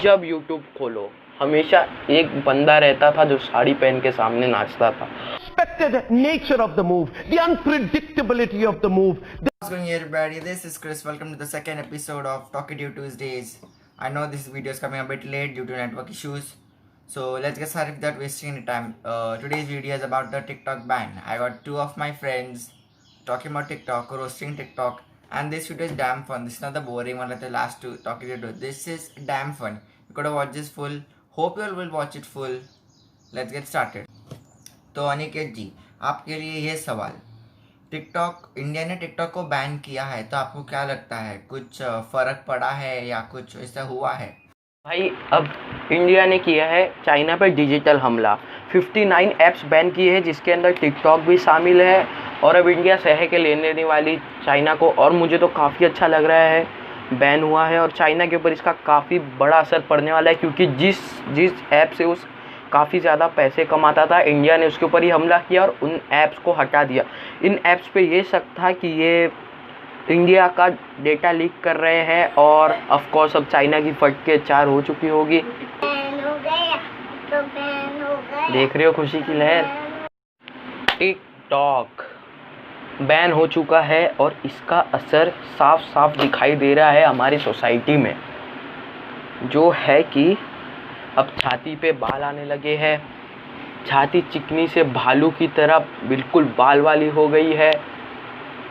जब यूट्यूब खोलो हमेशा एक बंदा रहता था जो साड़ी पहन के सामने नाचता था। Unexpected nature of the move, the unpredictability of the move. What's going on, everybody? This is Chris. Welcome to the second episode of Talkative Tuesdays. I know this video is coming a bit late due to network issues. So let's get started without wasting any time. Today's video is about the TikTok ban. I got two of my friends talking about TikTok, roasting TikTok, and this video is damn fun. This is not the boring one like the last two Talkative Tuesdays. This is damn fun. You gotta watch this full. Hope you all will watch it full. Let's get started. तो अनिकेत जी, आपके लिए ये सवाल, TikTok, India ने TikTok को ban किया है तो आपको क्या लगता है, कुछ फर्क पड़ा है या कुछ ऐसा हुआ है? भाई अब इंडिया ने किया है चाइना पर डिजिटल हमला, 59 ऐप्स बैन किए हैं जिसके अंदर टिकटॉक भी शामिल है। और अब इंडिया सह के लेने देने वाली चाइना को, और मुझे तो काफ़ी अच्छा लग रहा है बैन हुआ है। और चाइना के ऊपर इसका काफ़ी बड़ा असर पड़ने वाला है क्योंकि जिस ऐप से उस काफ़ी ज़्यादा पैसे कमाता था, इंडिया ने उसके ऊपर ही हमला किया और उन ऐप्स को हटा दिया। इन ऐप्स पे ये शक था कि ये इंडिया का डेटा लीक कर रहे हैं और ऑफ कोर्स अब चाइना की फट के 4 हो चुकी होगी। देख रहे हो खुशी की लहर। टिकटॉक बैन हो चुका है और इसका असर साफ साफ दिखाई दे रहा है हमारी सोसाइटी में, जो है कि अब छाती पे बाल आने लगे हैं, छाती चिकनी से भालू की तरह बिल्कुल बाल वाली हो गई है।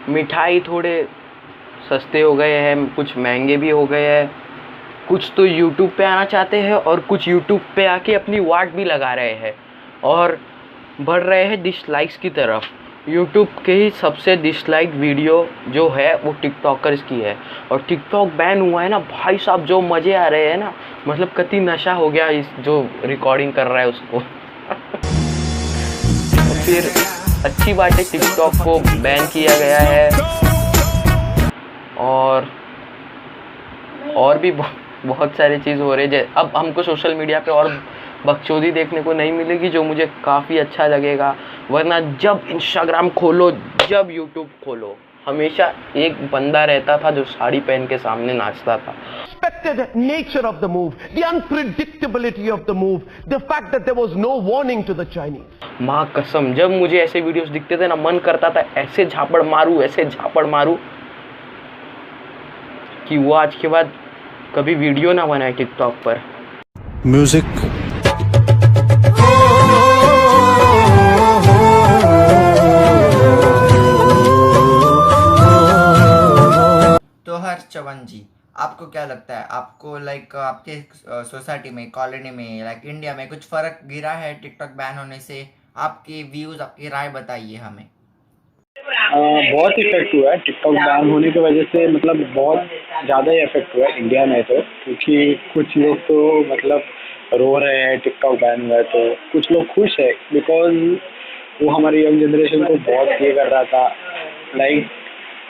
मिठाई थोड़े सस्ते हो गए हैं, कुछ महंगे भी हो गए हैं। कुछ तो यूट्यूब पे आना चाहते हैं और कुछ यूट्यूब पे आके अपनी वाट भी लगा रहे हैं और बढ़ रहे हैं डिसलाइक्स की तरफ। यूट्यूब के ही सबसे डिसलाइक वीडियो जो है वो टिकटॉकर्स की है। और टिकटॉक बैन हुआ है ना भाई साहब, जो मज़े आ रहे हैं ना, मतलब कति नशा हो गया इस जो रिकॉर्डिंग कर रहा है उसको। तो फिर अच्छी बात है टिकटॉक को बैन किया गया है। और भी बहुत सारी चीज़ हो रही है। अब हमको सोशल मीडिया पे और बकचोदी देखने को नहीं मिलेगी, जो मुझे काफ़ी अच्छा लगेगा। वरना जब इंस्टाग्राम खोलो, जब यूट्यूब खोलो, हमेशा एक बंदा रहता था जो साड़ी पहन के सामने नाचता था। Unexpected nature of the move, the unpredictability of the move, the fact that there was no warning to the Chinese. माँ कसम, जब मुझे ऐसे वीडियोस दिखते थे ना, मन करता था ऐसे झापड़ मारूं कि वो आज के बाद कभी वीडियो ना बनाए टिकटॉक पर। म्यूजिक तो हर्षचवन जी, आपको क्या लगता है, आपको आपके सोसाइटी में, कॉलोनी में, इंडिया में कुछ फर्क गिरा है टिकटॉक बैन होने से? आपके व्यूज, आपकी राय बताइए हमें। बहुत इफेक्ट हुआ है टिकटॉक बैन होने की वजह से, मतलब बहुत ज़्यादा ही इफेक्ट हुआ है इंडिया में तो। क्योंकि कुछ लोग तो मतलब रो रहे हैं टिकटॉक बैन हुआ है, तो कुछ लोग खुश है बिकॉज वो हमारी यंग जनरेशन को बहुत ये कर रहा था।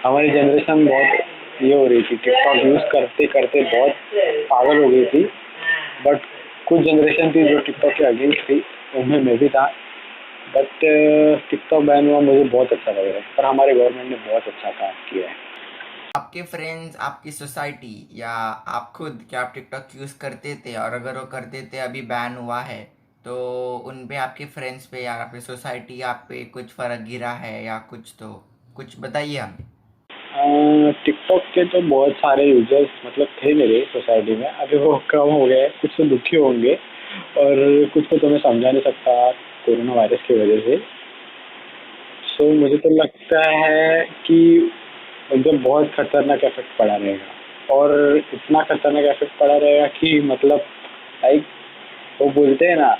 हमारी जनरेशन बहुत ये हो रही थी, टिकटॉक यूज़ करते करते बहुत पागल हो गई थी। बट कुछ जनरेशन थी जो टिकटॉक के अगेंस्ट थी, उनमें मैं भी था। बट टिकटॉक बैन हुआ मुझे बहुत अच्छा लग रहा है, पर हमारे गवर्नमेंट ने बहुत अच्छा काम किया है। आपके फ्रेंड्स, आपकी सोसाइटी या आप खुद, क्या आप टिकटॉक यूज़ करते थे? और अगर वो करते थे, अभी बैन हुआ है, तो उन पे, आपके फ्रेंड्स पे या आपकी सोसाइटी आप पे कुछ फ़र्क गिरा है या कुछ? तो कुछ बताइए हमें। टिकटॉक के तो बहुत सारे यूजर्स मतलब थे मेरे सोसाइटी में, अभी वो कम हो गए। कुछ तो दुखी होंगे और कुछ को तो मैं समझा नहीं सकता कोरोना वायरस की वजह से। सो मुझे तो लगता है कि उनसे बहुत खतरनाक इफेक्ट पड़ा रहेगा, और इतना खतरनाक इफेक्ट पड़ा रहेगा कि मतलब वो बोलते हैं ना,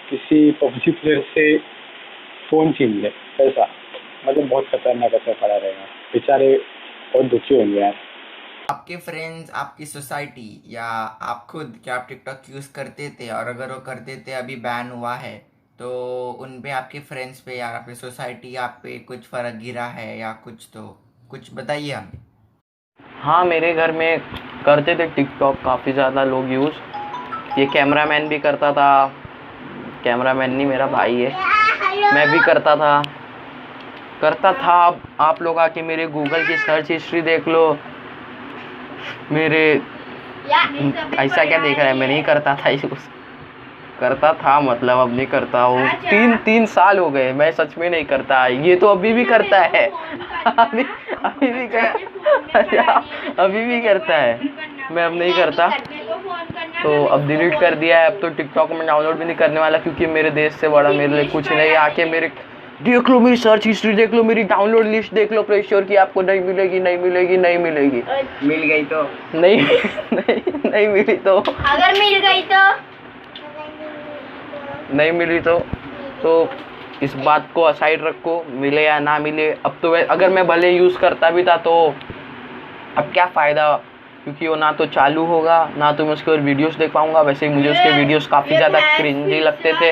किसी पबजी प्लेयर से फ़ोन छीन ले, ऐसा मतलब बहुत खतरनाक असर पड़ा रहेगा। बेचारे बहुत दुखी होंगे यार। आपके फ्रेंड्स, आपकी सोसाइटी या आप खुद, क्या आप टिकटॉक यूज़ करते थे? और अगर वो करते थे, अभी बैन हुआ है, तो उन पे, आपके फ्रेंड्स पे या आपकी सोसाइटी आप पे कुछ फ़र्क गिरा है या कुछ? तो कुछ बताइए हमें। हाँ, मेरे घर में करते थे टिकटॉक काफ़ी ज़्यादा लोग यूज़। ये कैमरामैन भी करता था, कैमरामैन नहीं मेरा भाई है, मैं भी करता था। आप लोग आके मेरे गूगल की सर्च हिस्ट्री देख लो, मेरे ऐसा क्या देख रहा है? मैं नहीं करता था यूज, करता था मतलब अब नहीं करता हूँ। 3 साल हो गए, मैं सच में नहीं करता। ये तो अभी भी करता है। अभी अभी भी अभी भी करता है। मैं अब नहीं करता, तो अब डिलीट कर दिया है। अब तो टिकटॉक में डाउनलोड भी नहीं करने वाला, क्योंकि मेरे देश से बड़ा मेरे लिए कुछ नहीं। आके मेरे देख लो, मेरी सर्च हिस्ट्री देख लो, मेरी डाउनलोड लिस्ट देख लो, प्ले स्टोर की आपको नहीं मिलेगी, नहीं मिलेगी, नहीं मिलेगी। मिल गई तो नहीं नहीं नहीं मिली तो, अगर मिल गई तो नहीं मिली तो इस बात को असाइड रखो, मिले या ना मिले। अब तो अगर मैं भले यूज़ करता भी था तो अब क्या फ़ायदा, क्योंकि वो ना तो चालू होगा, ना तो मैं उसके और वीडियोस देख पाऊंगा। वैसे ही मुझे उसके वीडियोस काफ़ी ज़्यादा क्रिंजी लगते थे।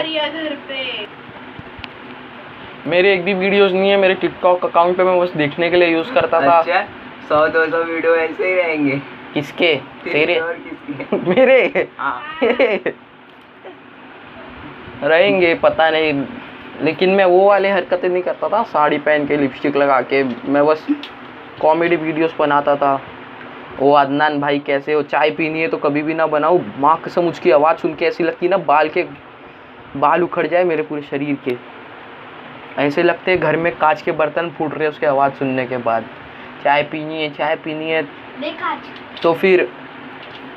मेरे एक भी वीडियोस नहीं है मेरे टिकटॉक अकाउंट पे, मैं बस देखने के लिए यूज़ करता था। अच्छा 100-200 वीडियो ऐसे ही रहेंगे। किसके? तेरे? और किसके? मेरे? हाँ। रहेंगे, पता नहीं। लेकिन मैं वो वाले हरकतें नहीं करता था, साड़ी पहन के लिपस्टिक लगा के। मैं बस कॉमेडी वीडियोस बनाता था। वो अदनान भाई कैसे हो, चाय पीनी है तो कभी भी ना बनाओ, माँ कसम उसकी आवाज़ सुन के ऐसी लगती ना बाल उखड़ जाए मेरे पूरे शरीर के। ऐसे लगते घर में कांच के बर्तन फूट रहे उसकी आवाज़ सुनने के बाद। चाय पीनी है, चाय पीनी है। तो फिर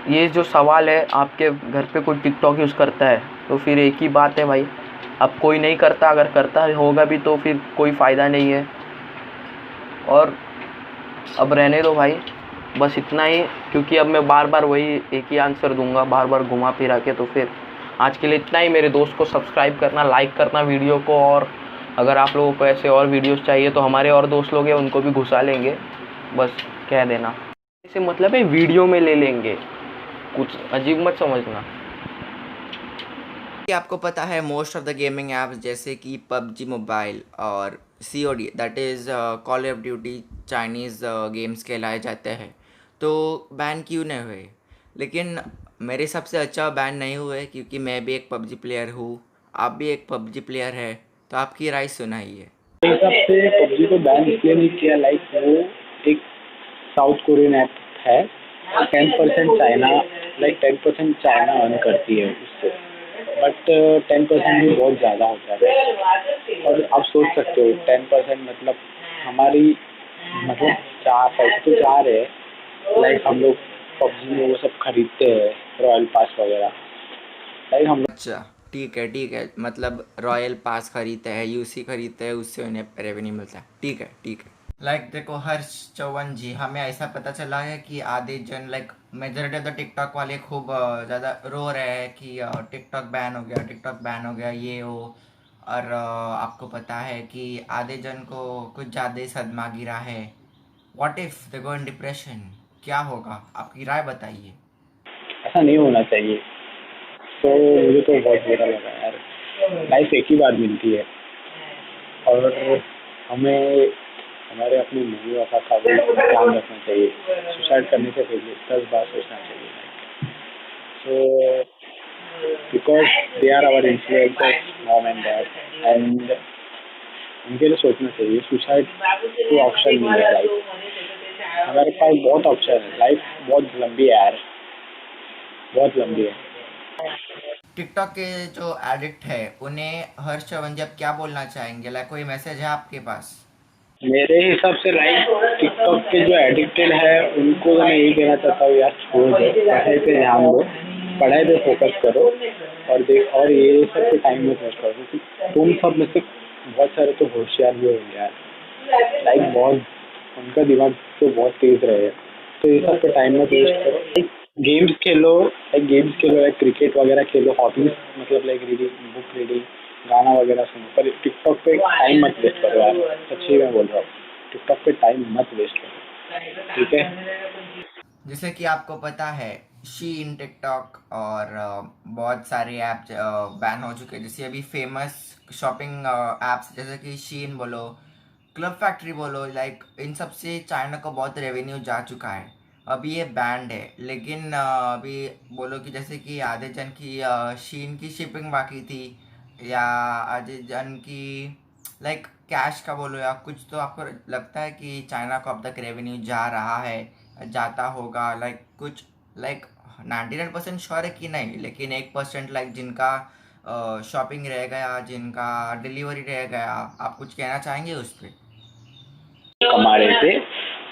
ये जो सवाल है, आपके घर पे कोई टिकटॉक यूज़ करता है, तो फिर एक ही बात है भाई, अब कोई नहीं करता। अगर करता होगा भी तो फिर कोई फ़ायदा नहीं है। और अब रहने दो भाई, बस इतना ही। क्योंकि अब मैं बार बार वही एक ही आंसर दूंगा, बार बार घुमा फिरा के। तो फिर आज के लिए इतना ही। मेरे दोस्त को सब्सक्राइब करना, लाइक करना वीडियो को। और अगर आप लोगों को ऐसे और वीडियोस चाहिए तो हमारे और दोस्त लोग हैं, उनको भी घुसा लेंगे, बस कह देना। इसे मतलब है वीडियो में ले लेंगे, कुछ अजीब मत समझना। कि आपको पता है most of the gaming apps जैसे कि पबजी मोबाइल और COD that is call of duty Chinese games कहलाए जाते हैं, तो बैन क्यों नहीं हुए? लेकिन मेरे हिसाब से अच्छा बैन नहीं हुए, क्योंकि मैं भी एक पबजी प्लेयर हूँ, आप भी एक पबजी प्लेयर है, तो आपकी राय सुनाइए। मेरे हिसाब से पबजी को बैन इसलिए नहीं किया, लाइक वो एक साउथ कोरियन ऐप है। 10% चाइना, लाइक 10% चाइना अर्न करती है उससे, बट 10% भी बहुत ज़्यादा होता है। और आप सोच सकते हो 10% मतलब हमारी, मतलब चार पैसे तो जा रहे हैं। लाइक हम लोग पबजी में वो सब खरीदते हैं, रॉयल पास वगैरह। लाइक हम अच्छा ठीक है, मतलब रॉयल पास खरीदते हैं, UC खरीदते हैं, उससे उन्हें रेवेन्यू मिलता है। ठीक है। लाइक देखो हर्ष चौहान जी, हमें ऐसा पता चला है कि आधे जन like majority of the TikTok वाले खूब ज़्यादा रो रहे हैं कि टिकटॉक बैन हो गया ये हो। और आपको पता है कि आधे जन को कुछ ज़्यादा ही सदमा गिरा है। What if they go in depression? क्या होगा, आपकी राय बताइए। ऐसा नहीं होना चाहिए। तो मुझे तो बहुत बुरा लगा यार। लाइफ एक ही बार मिलती है और हमें हमारे अपने मम्मी पापा का भी ध्यान रखना चाहिए। सुसाइड करने से पहले 10 बार सोचना चाहिए। So because they are our influencers, mom and dad, and उनके लिए सोचना चाहिए। सुसाइड कोई ऑप्शन नहीं है लाइफ। हमारे पास बहुत ऑप्शन है। लाइफ बहुत लंबी है यार, बहुत लंबी है। टिकटॉक के जो एडिक्ट है उन्हें हर्ष चौहान जी आप क्या बोलना चाहेंगे? लाइक कोई मैसेज है आपके पास? मेरे हिसाब से लाइक टिकटॉक के जो एडिक्टेड है उनको मैं यही कहना चाहता हूँ, यार छोड़ दो, पढ़ाई पे ध्यान दो, पढ़ाई पे फोकस करो और ये सब पे टाइम मत वेस्ट करो। क्योंकि तुम सब में से बहुत सारे तो होशियार भी होंगे यार, लाइक बहुत उनका दिमाग तो बहुत तेज रहे, तो ये सब पे टाइम मत वेस्ट करो। गेम्स खेलो, लाइक क्रिकेट वगैरह खेलो, हॉबीज मतलब लाइक रीडिंग, बुक रीडिंग, गाना वगैरह सुनो, पर टिकटॉक पे टाइम मत वेस्ट करो यार। सच्ची मैं बोल रहा हूँ, टिकटॉक पे टाइम मत वेस्ट करो, ठीक है? जैसे कि आपको पता है शीन, टिकटॉक और बहुत सारे ऐप बैन हो चुके हैं। जैसे अभी फेमस शॉपिंग ऐप्स जैसे कि शीन बोलो, क्लब फैक्ट्री बोलो, लाइक इन सब से चाइना को बहुत रेवेन्यू जा चुका है। अभी ये बैंड है, लेकिन अभी बोलो कि जैसे कि आधे जन की शीन की शिपिंग बाकी थी, या आधे जन की लाइक कैश का बोलो या कुछ, तो आपको लगता है कि चाइना को अब तक रेवेन्यू जा रहा है, जाता होगा, लाइक कुछ लाइक 99% श्योर है कि नहीं, लेकिन 1% लाइक जिनका शॉपिंग रह गया, जिनका डिलीवरी रह गया, आप कुछ कहना चाहेंगे उस पर? कमा रहे थे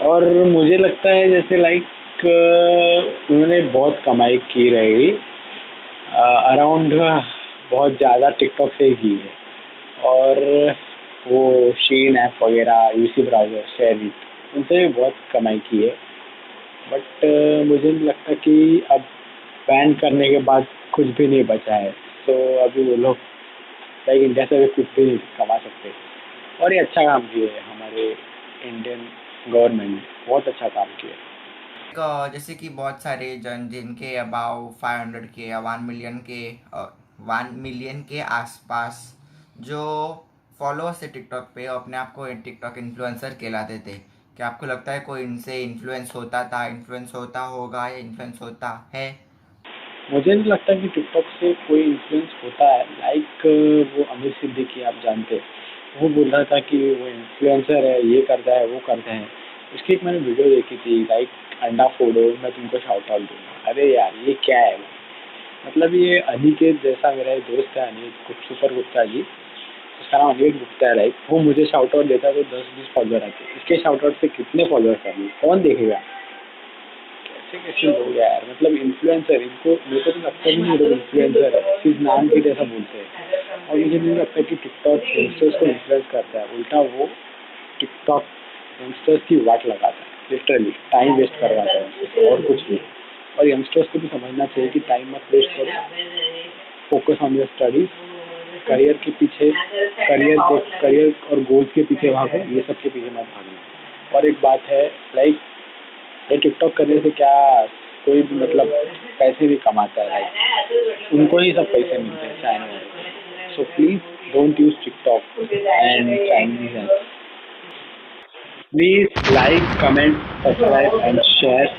और मुझे लगता है जैसे लाइक उन्होंने बहुत कमाई की रहेगी, अराउंड बहुत ज़्यादा टिकटॉक से ही की है। और वो शीन ऐप वगैरह, यूसी ब्राउज़र, शेयरइट, उनसे भी बहुत कमाई की है। बट मुझे नहीं लगता कि अब बैन करने के बाद कुछ भी नहीं बचा है, तो अभी वो लोग लाइक इंडिया से भी कुछ भी नहीं कमा सकते। और ये अच्छा काम किए है हमारे इंडियन गवर्नमेंट ने, बहुत अच्छा काम किया है। जैसे कि बहुत सारे जन जिनके अबाउ 500 के या 1 मिलियन के आसपास जो फॉलोअर्स है टिकटॉक पे, अपने आप को टिकटॉक इन्फ्लुएंसर कहलाते थे। क्या आपको लगता है कोई इनसे इन्फ्लुएंस होता था, इन्फ्लुएंस होता होगा या इन्फ्लुएंस होता है? मुझे नहीं लगता कि टिकटॉक से कोई इन्फ्लुएंस होता है। लाइक वो आमिर सिद्दीकी आप जानते हैं, वो बोल रहा था कि वो इन्फ्लुएंसर है, ये करता है, वो करते हैं। उसकी एक मैंने वीडियो देखी थी, लाइक अंडा फोड़ो मैं तुमको शाउट आउट दूंगा। अरे यार ये क्या है? मतलब ये अनिकेत जैसा मेरा एक दोस्त है, अनिकेत सुपर गुप्ता जी, उसका नाम अनिकेत गुप्ता है। लाइक वो मुझे शाउट आउट देता तो 10-20 फॉलोअर आते, इसके शाउट आउट से कितने फॉलोअर्स आएंगे? कौन देखेगा? कैसे लोग यार, मतलब इन्फ्लुएंसर, इनको मेरे को तो लगता ही नहीं लोग इन्फ्लुएंसर है, सिर्फ नाम की जैसा बोलते हैं। और मुझे नहीं लगता कि टिकटॉक यंगस्टर्स को इन्फ्लुएंस करता है, उल्टा वो टिकटॉक यंगस्टर्स की वाट लगाता है, लिटरली टाइम वेस्ट करवाता है और कुछ नहीं। और यंगस्टर्स को भी समझना चाहिए कि टाइम मत वेस्ट करो, focus on your studies, career के पीछे, करियर और गोल्स के पीछे भागो, ये सब के पीछे मत भागना। और एक बात है, लाइक ये टिकटॉक करने से क्या कोई भी मतलब पैसे भी कमाता है, लाइक उनको ही सब पैसे मिलते हैं चाइना में। So please don't use TikTok and Chinese apps. Please like, comment, subscribe and share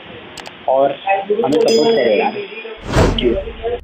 और हमें सपोर्ट करो यार। Thank you.